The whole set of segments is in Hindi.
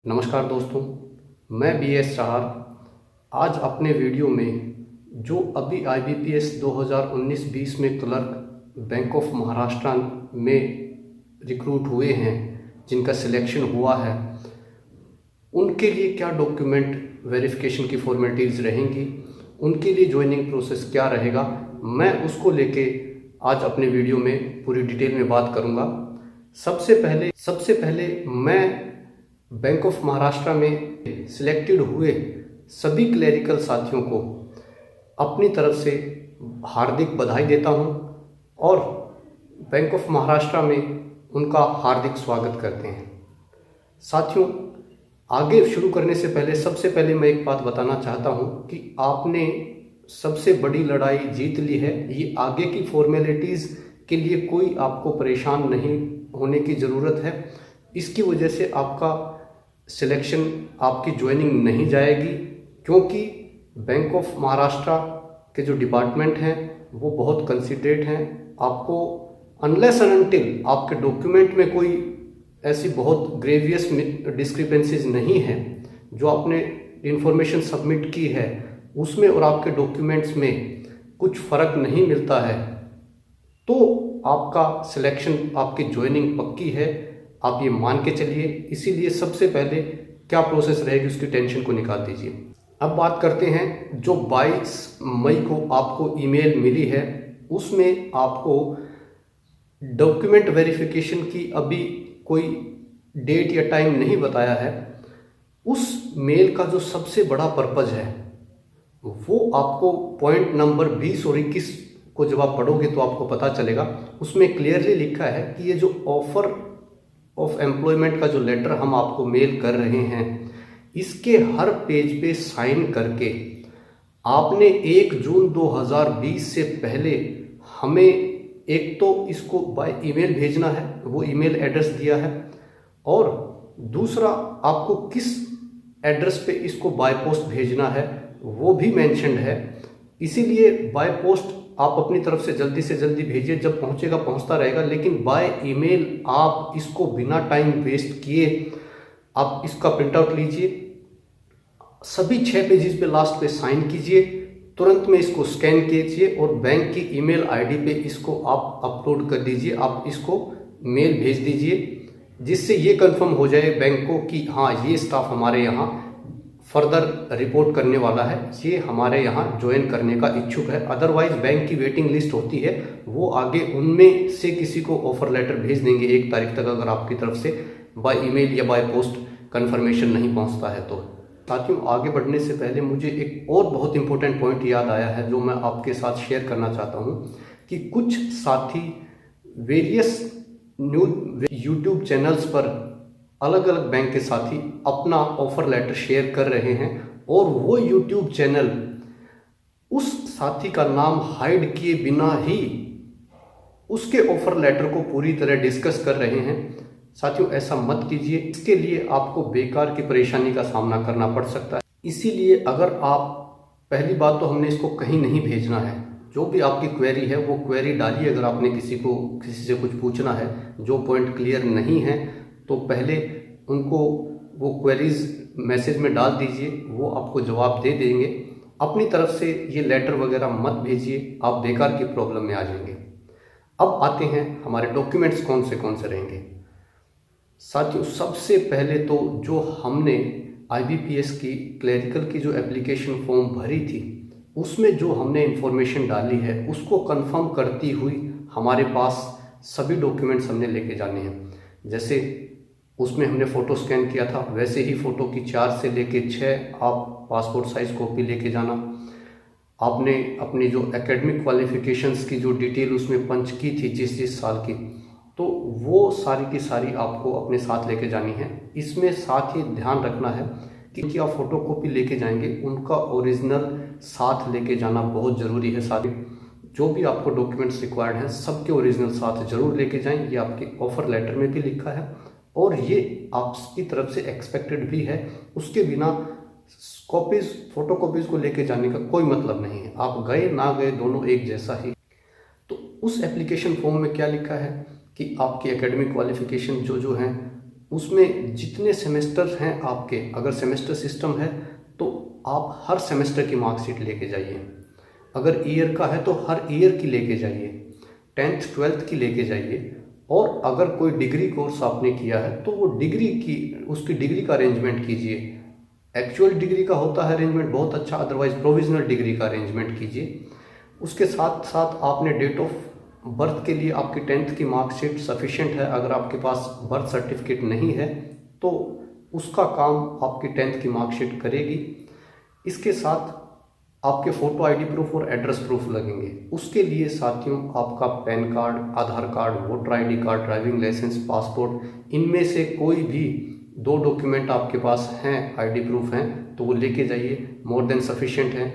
नमस्कार दोस्तों, मैं BS चाहर आज अपने वीडियो में जो अभी IBPS 2019-20 में क्लर्क बैंक ऑफ महाराष्ट्र में रिक्रूट हुए हैं, जिनका सिलेक्शन हुआ है, उनके लिए क्या डॉक्यूमेंट वेरिफिकेशन की फॉर्मेलिटीज़ रहेंगी, उनके लिए ज्वाइनिंग प्रोसेस क्या रहेगा, मैं उसको लेके आज अपने वीडियो में पूरी डिटेल में बात करूंगा। सबसे पहले मैं बैंक ऑफ महाराष्ट्र में सिलेक्टेड हुए सभी क्लरिकल साथियों को अपनी तरफ से हार्दिक बधाई देता हूं और बैंक ऑफ महाराष्ट्र में उनका हार्दिक स्वागत करते हैं। साथियों, आगे शुरू करने से पहले सबसे पहले मैं एक बात बताना चाहता हूं कि आपने सबसे बड़ी लड़ाई जीत ली है। ये आगे की फॉर्मेलिटीज़ के लिए कोई आपको परेशान नहीं होने की ज़रूरत है। इसकी वजह से आपका सिलेक्शन, आपकी ज्वाइनिंग नहीं जाएगी, क्योंकि बैंक ऑफ महाराष्ट्र के जो डिपार्टमेंट हैं वो बहुत कंसिडरेट हैं। आपको अनलेस एंड अनटिल आपके डॉक्यूमेंट में कोई ऐसी बहुत ग्रेवियस डिस्क्रिपेंसीज नहीं है, जो आपने इंफॉर्मेशन सबमिट की है उसमें और आपके डॉक्यूमेंट्स में कुछ फ़र्क नहीं मिलता है, तो आपका सिलेक्शन, आपकी ज्वाइनिंग पक्की है, आप ये मान के चलिए। इसीलिए सबसे पहले क्या प्रोसेस रहेगी उसकी टेंशन को निकाल दीजिए। अब बात करते हैं, जो 22 मई को आपको ईमेल मिली है उसमें आपको डॉक्यूमेंट वेरिफिकेशन की अभी कोई डेट या टाइम नहीं बताया है। उस मेल का जो सबसे बड़ा पर्पज़ है वो आपको पॉइंट नंबर 20 और 21 को जब आप पढ़ोगे तो आपको पता चलेगा। उसमें क्लियरली लिखा है कि ये जो ऑफर ऑफ एम्प्लॉयमेंट का जो लेटर हम आपको मेल कर रहे हैं, इसके हर पेज पे साइन करके आपने 1 जून 2020 से पहले हमें एक तो इसको बाय ईमेल भेजना है, वो ईमेल एड्रेस दिया है, और दूसरा आपको किस एड्रेस पे इसको बाय पोस्ट भेजना है वो भी मेंशन्ड है। इसीलिए बाय पोस्ट आप अपनी तरफ से जल्दी भेजिए, जब पहुंचेगा पहुंचता रहेगा, लेकिन बाय ईमेल आप इसको बिना टाइम वेस्ट किए आप इसका प्रिंट आउट लीजिए, सभी 6 पेजेस पे लास्ट पे साइन कीजिए, तुरंत में इसको स्कैन कीजिए और बैंक की ईमेल आईडी पे इसको आप अपलोड कर दीजिए। आप इसको मेल भेज दीजिए, जिससे ये कंफर्म हो जाए बैंक को कि हाँ, ये स्टाफ हमारे यहाँ फर्दर रिपोर्ट करने वाला है, ये हमारे यहाँ ज्वाइन करने का इच्छुक है। अदरवाइज बैंक की वेटिंग लिस्ट होती है, वो आगे उनमें से किसी को ऑफर लेटर भेज देंगे 1 तारीख तक, अगर आपकी तरफ से बाय ईमेल या बाय पोस्ट कंफर्मेशन नहीं पहुंचता है तो। साथियों, आगे बढ़ने से पहले मुझे एक और बहुत इंपॉर्टेंट पॉइंट याद आया है जो मैं आपके साथ शेयर करना चाहता हूँ कि कुछ साथी वेरियस न्यूज यूट्यूब चैनल्स पर अलग अलग बैंक के साथी अपना ऑफर लेटर शेयर कर रहे हैं, और वो यूट्यूब चैनल उस साथी का नाम हाइड किए बिना ही उसके ऑफर लेटर को पूरी तरह डिस्कस कर रहे हैं। साथियों, ऐसा मत कीजिए, इसके लिए आपको बेकार की परेशानी का सामना करना पड़ सकता है। इसीलिए अगर आप, पहली बात तो हमने इसको कहीं नहीं भेजना है, जो भी आपकी क्वेरी है वो क्वेरी डालिए। अगर आपने किसी से कुछ पूछना है, जो पॉइंट क्लियर नहीं है, तो पहले उनको वो क्वेरीज मैसेज में डाल दीजिए, वो आपको जवाब दे देंगे। अपनी तरफ से ये लेटर वगैरह मत भेजिए, आप बेकार की प्रॉब्लम में आ जाएंगे। अब आते हैं हमारे डॉक्यूमेंट्स कौन से रहेंगे। साथियों, सबसे पहले तो जो हमने IBPS की क्लरिकल की जो एप्लीकेशन फॉर्म भरी थी, उसमें जो हमने इंफॉर्मेशन डाली है उसको कंफर्म करती हुई हमारे पास सभी डॉक्यूमेंट्स हमने लेके जाने हैं। जैसे उसमें हमने फ़ोटो स्कैन किया था, वैसे ही फ़ोटो की 4 से लेके 6 आप पासपोर्ट साइज़ कॉपी लेके जाना। आपने अपनी जो एकेडमिक क्वालिफ़िकेशंस की जो डिटेल उसमें पंच की थी जिस साल की, तो वो सारी की सारी आपको अपने साथ लेके जानी है। इसमें साथ ही ध्यान रखना है कि आप फ़ोटो कॉपी लेके जाएंगे, उनका ओरिजिनल साथ लेके जाना बहुत ज़रूरी है। साथ ही जो भी आपको डॉक्यूमेंट्स रिक्वायर्ड हैं सबके ओरिजिनल साथ ज़रूर लेके जाएं। ये आपके ऑफ़र लेटर में भी लिखा है और ये आपकी तरफ से एक्सपेक्टेड भी है। उसके बिना कॉपीज़, फोटो कॉपीज़ को लेके जाने का कोई मतलब नहीं है। आप गए ना गए दोनों एक जैसा ही। तो उस एप्लीकेशन फॉर्म में क्या लिखा है कि आपकी एकेडमिक क्वालिफ़िकेशन जो हैं उसमें जितने सेमेस्टर हैं आपके, अगर सेमेस्टर सिस्टम है तो आप हर सेमेस्टर की मार्कशीट लेके जाइए। अगर ईयर का है तो हर ईयर की लेके जाइए, 10th 12th की लेके जाइए। और अगर कोई डिग्री कोर्स आपने किया है तो वो डिग्री की, उसकी डिग्री का अरेंजमेंट कीजिए। एक्चुअल डिग्री का होता है अरेंजमेंट बहुत अच्छा, अदरवाइज प्रोविजनल डिग्री का अरेंजमेंट कीजिए। उसके साथ साथ आपने डेट ऑफ बर्थ के लिए आपकी 10th की मार्कशीट सफिशिएंट है। अगर आपके पास बर्थ सर्टिफिकेट नहीं है तो उसका काम आपकी 10th की मार्कशीट करेगी। इसके साथ आपके फ़ोटो आईडी प्रूफ और एड्रेस प्रूफ लगेंगे। उसके लिए साथियों आपका PAN card, Aadhaar card, voter ID card, driving licence, passport, इनमें से कोई भी 2 डॉक्यूमेंट आपके पास हैं, आईडी प्रूफ हैं, तो वो लेके जाइए, मोर देन सफिशिएंट है।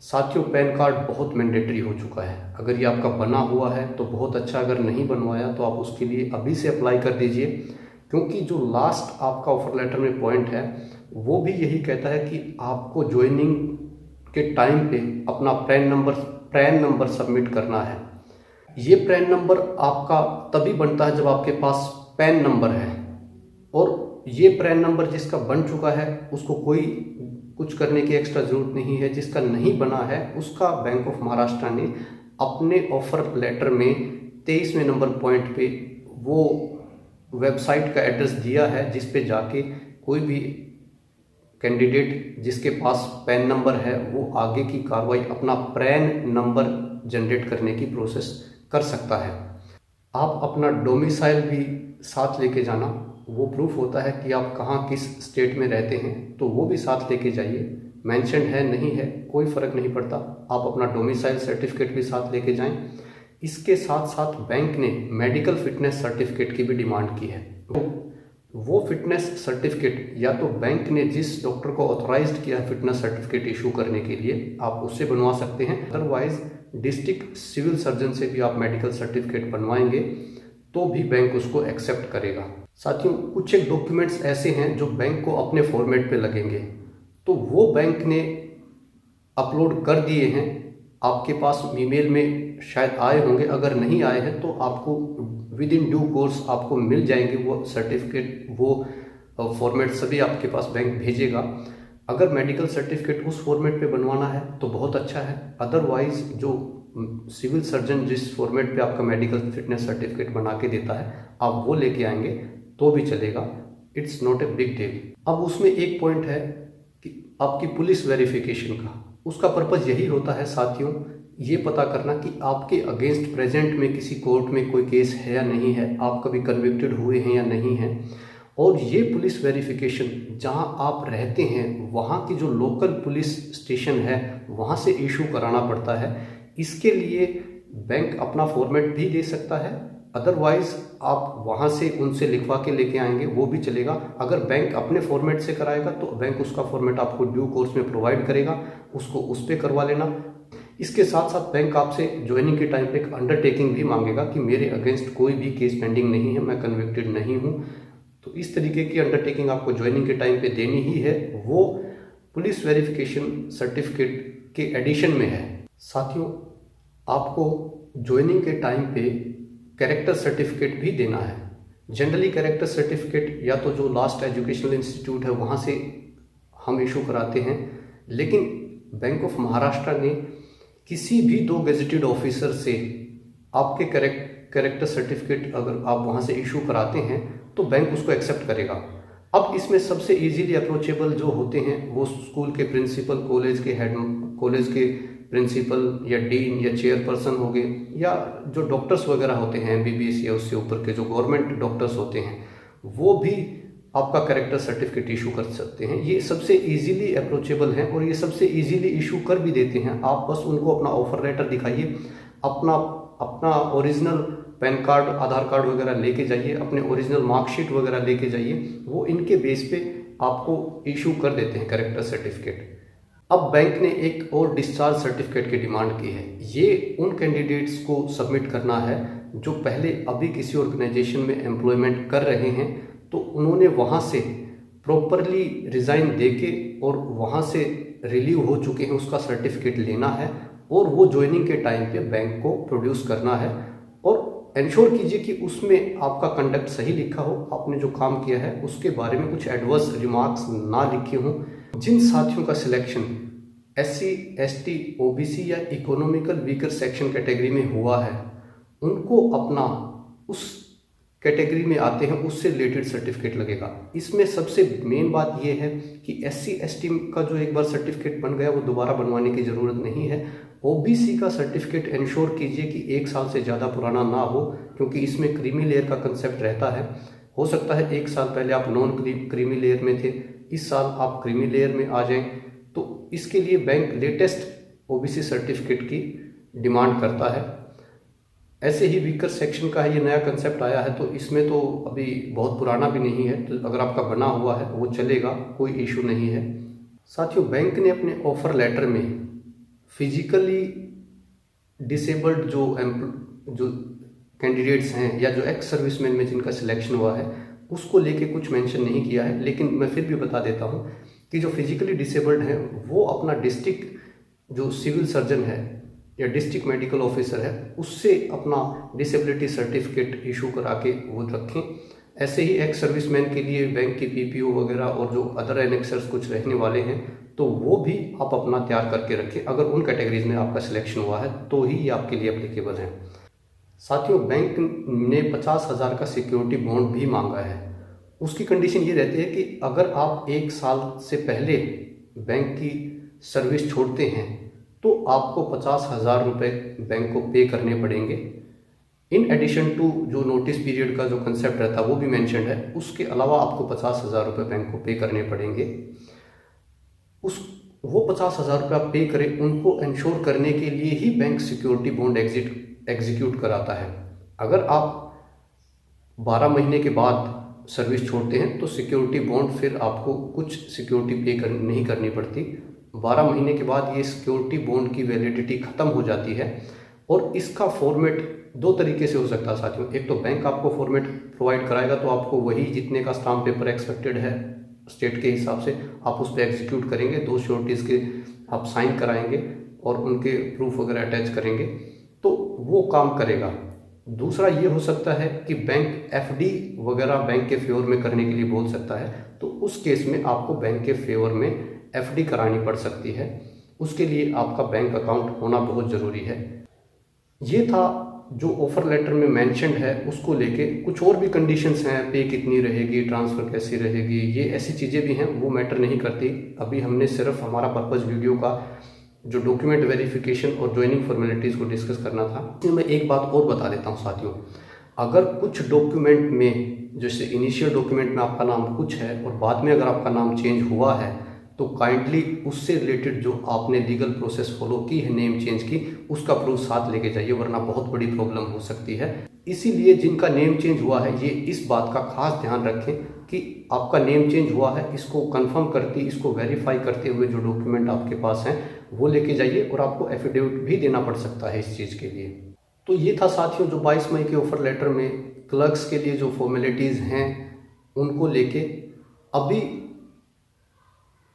साथियों पैन कार्ड बहुत मैंडेटरी हो चुका है। अगर ये आपका बना हुआ है तो बहुत अच्छा, अगर नहीं बनवाया तो आप उसके लिए अभी से अप्लाई कर दीजिए, क्योंकि जो लास्ट आपका ऑफर लेटर में पॉइंट है वो भी यही कहता है कि आपको ज्वाइनिंग के टाइम पे अपना पैन नंबर सबमिट करना है। ये पैन नंबर आपका तभी बनता है जब आपके पास पैन नंबर है, और ये पैन नंबर जिसका बन चुका है उसको कोई कुछ करने की एक्स्ट्रा ज़रूरत नहीं है। जिसका नहीं बना है उसका बैंक ऑफ महाराष्ट्र ने अपने ऑफर लेटर में 23वें नंबर पॉइंट पे वो वेबसाइट का एड्रेस दिया है, जिस पे जाके कोई भी कैंडिडेट जिसके पास पैन नंबर है वो आगे की कार्रवाई अपना पैन नंबर जनरेट करने की प्रोसेस कर सकता है। आप अपना डोमिसाइल भी साथ लेके जाना, वो प्रूफ होता है कि आप कहाँ किस स्टेट में रहते हैं, तो वो भी साथ लेके जाइए। मेंशन है नहीं है कोई फ़र्क नहीं पड़ता, आप अपना डोमिसाइल सर्टिफिकेट भी साथ लेके जाएं। इसके साथ साथ बैंक ने मेडिकल फिटनेस सर्टिफिकेट की भी डिमांड की है। वो फिटनेस सर्टिफिकेट या तो बैंक ने जिस डॉक्टर को ऑथराइज्ड किया है फिटनेस सर्टिफिकेट इशू करने के लिए, आप उससे बनवा सकते हैं। अदरवाइज डिस्ट्रिक्ट सिविल सर्जन से भी आप मेडिकल सर्टिफिकेट बनवाएंगे तो भी बैंक उसको एक्सेप्ट करेगा। साथियों कुछ एक डॉक्यूमेंट्स ऐसे हैं जो बैंक को अपने फॉर्मेट पे लगेंगे, तो वो बैंक ने अपलोड कर दिए हैं। आपके पास ईमेल में शायद आए होंगे, अगर नहीं आए हैं तो आपको विद इन ड्यू कोर्स आपको मिल जाएंगे वो सर्टिफिकेट, वो फॉर्मेट सभी आपके पास बैंक भेजेगा। अगर मेडिकल सर्टिफिकेट उस फॉर्मेट पे बनवाना है तो बहुत अच्छा है, अदरवाइज जो सिविल सर्जन जिस फॉर्मेट पे आपका मेडिकल फिटनेस सर्टिफिकेट बना के देता है आप वो लेके आएंगे तो भी चलेगा, it's not a big deal. अब उसमें एक पॉइंट है कि आपकी पुलिस वेरिफिकेशन का, उसका पर्पज़ यही होता है साथियों, ये पता करना कि आपके अगेंस्ट प्रेजेंट में किसी कोर्ट में कोई केस है या नहीं है, आप कभी कन्विक्टेड हुए हैं या नहीं हैं। और ये पुलिस वेरिफिकेशन जहां आप रहते हैं वहां की जो लोकल पुलिस स्टेशन है वहां से इशू कराना पड़ता है। इसके लिए बैंक अपना फॉर्मेट भी दे सकता है, अदरवाइज आप वहां से उनसे लिखवा के लेके आएंगे वो भी चलेगा। अगर बैंक अपने फॉर्मेट से कराएगा तो बैंक उसका फॉर्मेट आपको ड्यू कोर्स में प्रोवाइड करेगा, उसको उस पर करवा लेना। इसके साथ साथ बैंक आपसे ज्वाइनिंग के टाइम पे एक अंडरटेकिंग भी मांगेगा कि मेरे अगेंस्ट कोई भी केस पेंडिंग नहीं है, मैं कन्विक्टेड नहीं हूँ। तो इस तरीके की अंडरटेकिंग आपको ज्वाइनिंग के टाइम पे देनी ही है, वो पुलिस वेरिफिकेशन सर्टिफिकेट के एडिशन में है। साथियों आपको ज्वाइनिंग के टाइम पे कैरेक्टर सर्टिफिकेट भी देना है। जनरली कैरेक्टर सर्टिफिकेट या तो जो लास्ट एजुकेशनल इंस्टीट्यूट है वहाँ से हम इशू कराते हैं, लेकिन बैंक ऑफ महाराष्ट्र ने किसी भी 2 गेजेटेड ऑफिसर से आपके कैरेक्टर सर्टिफिकेट अगर आप वहाँ से इशू कराते हैं तो बैंक उसको एक्सेप्ट करेगा। अब इसमें सबसे इजीली अप्रोचेबल जो होते हैं वो स्कूल के प्रिंसिपल, कॉलेज के हेड, कॉलेज के प्रिंसिपल या डीन या चेयरपर्सन हो गए, या जो डॉक्टर्स वगैरह होते हैं MBBS या उससे ऊपर के जो गवर्नमेंट डॉक्टर्स होते हैं वो भी आपका कैरेक्टर सर्टिफिकेट इशू कर सकते हैं। ये सबसे इजीली अप्रोचेबल हैं और ये सबसे इजीली इशू कर भी देते हैं। आप बस उनको अपना ऑफर लेटर दिखाइए, अपना original pan card, Aadhaar card वगैरह लेके जाइए, अपने ओरिजिनल मार्कशीट वगैरह लेके जाइए, वो इनके बेस पे आपको इशू कर देते हैं कैरेक्टर सर्टिफिकेट। अब बैंक ने एक और डिस्चार्ज सर्टिफिकेट की डिमांड की है। ये उन कैंडिडेट्स को सबमिट करना है जो पहले अभी किसी ऑर्गेनाइजेशन में एम्प्लॉयमेंट कर रहे हैं, तो उन्होंने वहाँ से प्रॉपरली रिज़ाइन देके और वहाँ से रिलीव हो चुके हैं उसका सर्टिफिकेट लेना है और वो ज्वाइनिंग के टाइम पे बैंक को प्रोड्यूस करना है। और इंश्योर कीजिए कि उसमें आपका कंडक्ट सही लिखा हो, आपने जो काम किया है उसके बारे में कुछ एडवर्स रिमार्क्स ना लिखे हों। जिन साथियों का सिलेक्शन SC, ST, OBC या इकोनॉमिकल वीकर सेक्शन कैटेगरी में हुआ है, उनको अपना उस कैटेगरी में आते हैं उससे रिलेटेड सर्टिफिकेट लगेगा। इसमें सबसे मेन बात यह है कि SC, ST का जो एक बार सर्टिफिकेट बन गया वो दोबारा बनवाने की ज़रूरत नहीं है। OBC का सर्टिफिकेट इंश्योर कीजिए कि 1 साल से ज़्यादा पुराना ना हो, क्योंकि इसमें क्रीमी लेयर का कंसेप्ट रहता है। हो सकता है 1 साल पहले आप नॉन क्रीमी लेयर में थे, इस साल आप क्रीमी लेयर में आ जाएं, तो इसके लिए बैंक लेटेस्ट OBC सर्टिफिकेट की डिमांड करता है। ऐसे ही वीकर सेक्शन का ये नया कंसेप्ट आया है, तो इसमें तो अभी बहुत पुराना भी नहीं है, तो अगर आपका बना हुआ है वो चलेगा, कोई इशू नहीं है। साथियों, बैंक ने अपने ऑफर लेटर में फिजिकली डिसेबल्ड जो कैंडिडेट्स हैं या जो एक्स सर्विसमैन में जिनका सिलेक्शन हुआ है उसको लेके कुछ मेंशन नहीं किया है, लेकिन मैं फिर भी बता देता हूँ कि जो फिजिकली डिसेबल्ड हैं वो अपना डिस्ट्रिक्ट जो सिविल सर्जन है या डिस्ट्रिक्ट मेडिकल ऑफिसर है उससे अपना डिसेबिलिटी सर्टिफिकेट इशू करा के वो रखें। ऐसे ही एक्स सर्विसमैन के लिए बैंक की PPO वगैरह और जो अदर एनेक्सर्स कुछ रहने वाले हैं तो वो भी आप अपना तैयार करके रखें। अगर उन कैटेगरीज में आपका सिलेक्शन हुआ है तो ही ये आपके लिए एप्लीकेबल है। साथियों, बैंक ने 50,000 का सिक्योरिटी बॉन्ड भी मांगा है। उसकी कंडीशन ये रहती है कि अगर आप 1 साल से पहले बैंक की सर्विस छोड़ते हैं तो आपको 50,000 रुपये बैंक को पे करने पड़ेंगे। इन एडिशन टू जो नोटिस पीरियड का जो कंसेप्ट रहता है वो भी मेंशन्ड है, उसके अलावा आपको 50,000 रुपये बैंक को पे करने पड़ेंगे। वो 50,000 रुपये आप पे करें, उनको इंश्योर करने के लिए ही बैंक सिक्योरिटी बॉन्ड एग्जीक्यूट कराता है। अगर आप 12 महीने के बाद सर्विस छोड़ते हैं तो सिक्योरिटी बॉन्ड फिर आपको कुछ सिक्योरिटी पे नहीं करनी पड़ती। 12 महीने के बाद ये सिक्योरिटी बॉन्ड की वैलिडिटी ख़त्म हो जाती है और इसका फॉर्मेट 2 तरीके से हो सकता है साथियों। एक तो बैंक आपको फॉर्मेट प्रोवाइड कराएगा तो आपको वही जितने का स्टाम्प पेपर एक्सपेक्टेड है स्टेट के हिसाब से आप उस पर एग्जीक्यूट करेंगे, 2 श्योरिटीज़ के आप साइन कराएंगे और उनके प्रूफ वगैरह अटैच करेंगे तो वो काम करेगा। दूसरा ये हो सकता है कि बैंक FD वगैरह बैंक के फेवर में करने के लिए बोल सकता है, तो उस केस में आपको बैंक के फेवर में FD करानी पड़ सकती है। उसके लिए आपका बैंक अकाउंट होना बहुत ज़रूरी है। ये था जो ऑफर लेटर में मेंशन्ड है, उसको लेके कुछ और भी कंडीशंस हैं, पे कितनी रहेगी, ट्रांसफ़र कैसी रहेगी, ये ऐसी चीज़ें भी हैं, वो मैटर नहीं करती। अभी हमने सिर्फ हमारा पर्पज़ वीडियो का जो डॉक्यूमेंट वेरिफिकेशन और ज्वाइनिंग फॉर्मेलिटीज़ को डिस्कस करना था। इसमें मैं एक बात और बता देता हूँ साथियों, अगर कुछ डॉक्यूमेंट में जैसे इनिशियल डॉक्यूमेंट में आपका नाम कुछ है और बाद में अगर आपका नाम चेंज हुआ है तो काइंडली उससे रिलेटेड जो आपने लीगल प्रोसेस फॉलो की है नेम चेंज की, उसका प्रूफ साथ लेके जाइए, वरना बहुत बड़ी प्रॉब्लम हो सकती है। इसीलिए जिनका नेम चेंज हुआ है ये इस बात का खास ध्यान रखें कि आपका नेम चेंज हुआ है, इसको कंफर्म करती, इसको वेरीफाई करते हुए जो डॉक्यूमेंट आपके पास हैं वो लेके जाइए और आपको एफिडेविट भी देना पड़ सकता है इस चीज़ के लिए। तो ये था साथियों जो 22 मई के ऑफर लेटर में क्लर्क्स के लिए जो फॉर्मेलिटीज़ हैं उनको लेके। अभी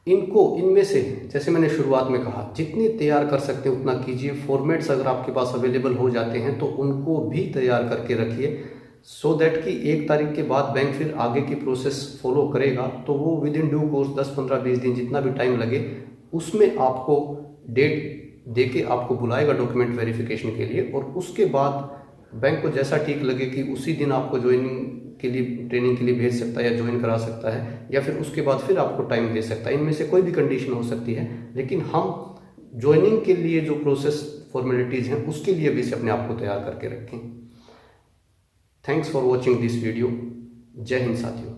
इनमें से जैसे मैंने शुरुआत में कहा जितनी तैयार कर सकते हैं उतना कीजिए। फॉर्मेट्स अगर आपके पास अवेलेबल हो जाते हैं तो उनको भी तैयार करके रखिए, सो दैट कि 1 तारीख के बाद बैंक फिर आगे की प्रोसेस फॉलो करेगा तो वो विद इन ड्यू कोर्स 10, 15, 20 दिन जितना भी टाइम लगे उसमें आपको डेट देके आपको बुलाएगा डॉक्यूमेंट वेरिफिकेशन के लिए। और उसके बाद बैंक को जैसा ठीक लगे कि उसी दिन आपको ज्वाइनिंग के लिए ट्रेनिंग के लिए भेज सकता है या ज्वाइन करा सकता है, या फिर उसके बाद फिर आपको टाइम दे सकता है। इनमें से कोई भी कंडीशन हो सकती है, लेकिन हम ज्वाइनिंग के लिए जो प्रोसेस फॉर्मेलिटीज़ हैं उसके लिए भी अपने आप को तैयार करके रखें। Thanks for watching this video. जय हिंद साथियों।